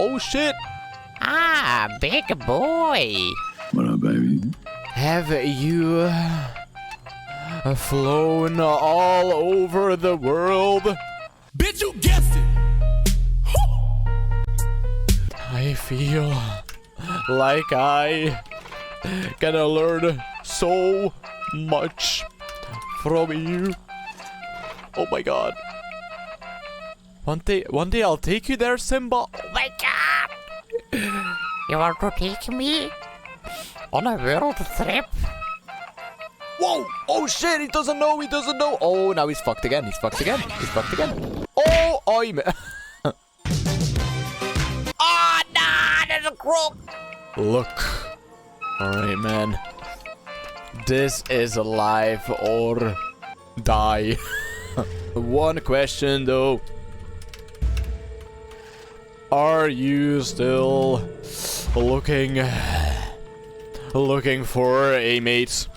Oh shit. Ah, big boy. What up, baby? Have you flown all over the world? Bitch, you guessed it. I feel like I gonna learn so much from you. Oh my god. One day I'll take you there, Simba. Oh my god. You want to take me on a world trip? Whoa! Oh shit! He doesn't know. He doesn't know. Oh, now he's fucked again. He's fucked again. He's fucked again. Oh, I'm. Oh, nah, there's a crook. Look. Alright, man. This is life or die. One question, though. Are you still looking for a mate?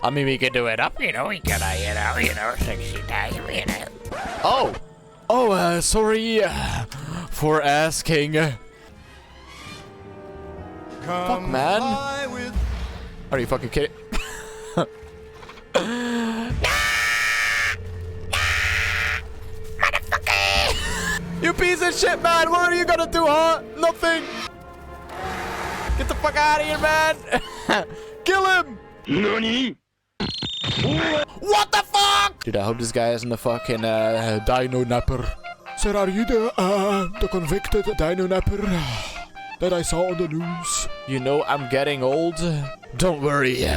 I mean, we can do it up, you know. We can, sexy time, Oh, sorry for asking. Fuck, man. Are you fucking kidding? You piece of shit, man! What are you gonna do, huh? Nothing! Get the fuck out of here, man! Kill him! NANI? What the fuck? Dude, I hope this guy isn't a fucking dino napper. Sir, are you the convicted dino napper that I saw on the news? You know I'm getting old. Don't worry.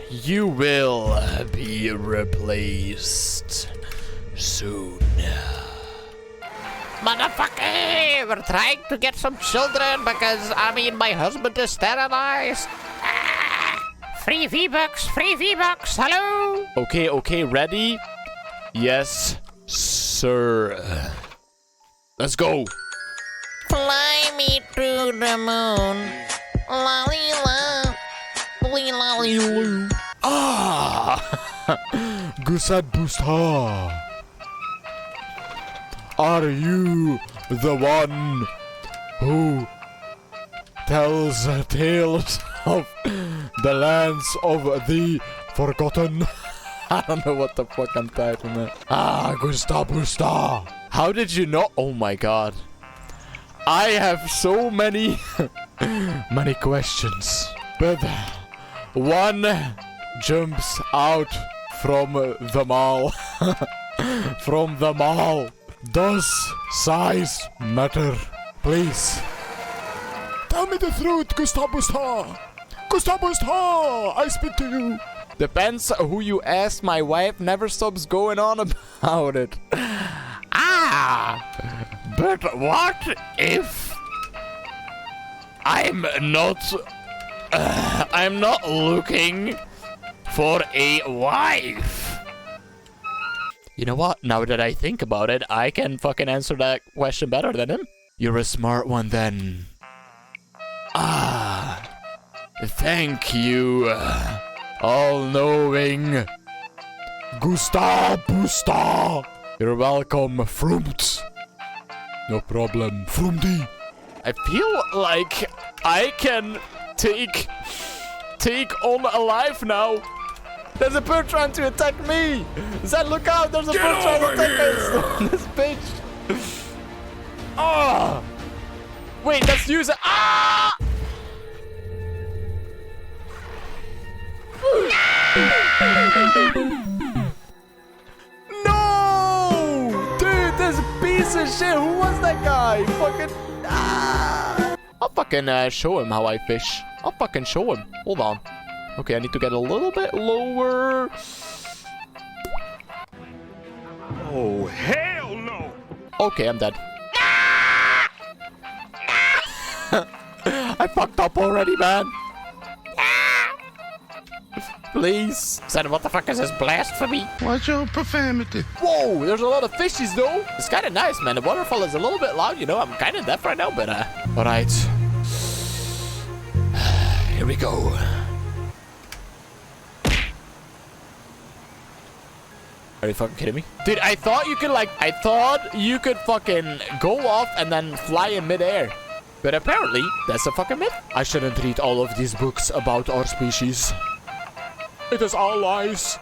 You will be replaced soon. Motherfucker, we're trying to get some children because, I mean, my husband is sterilized. Free V-Bucks, hello? Okay, ready? Yes, sir. Let's go. Fly me to the moon. Lolly lolly. Ah! Gusad Busta. Are you the one who tells tales of the lands of the forgotten? I don't know what the fuck I'm typing, man. Ah, Gusta Busta. How did you know? Oh my god. I have so many questions. But one jumps out from the mall. From the mall. Does size matter? Please. Tell me the truth, Gustavo Star. Gustavo Star, I speak to you. Depends who you ask. My wife never stops going on about it. But what if I'm not looking for a wife? You know what? Now that I think about it, I can fucking answer that question better than him. You're a smart one then. Thank you. All-knowing Gustav Busta. You're welcome, Frumt. No problem, Frumdi. I feel like I can take on a life now. There's a bird trying to attack me! Zed, look out! There's a bird trying to attack us! This bitch! Oh! Wait, let's use it! Ah! No! Dude, this piece of shit! Who was that guy? Fucking... Ah! I'll fucking show him how I fish. I'll fucking show him. Hold on. Okay, I need to get a little bit lower. Oh, hell no! Okay, I'm dead. I fucked up already, man. Please. Said, what the fuck is this blasphemy? Watch your profanity. Whoa, there's a lot of fishies, though. It's kind of nice, man. The waterfall is a little bit loud, you know. I'm kind of deaf right now, but, all right. Here we go. Are you fucking kidding me? Dude, I thought you could fucking go off and then fly in midair. But apparently, that's a fucking myth. I shouldn't read all of these books about our species. It is all lies.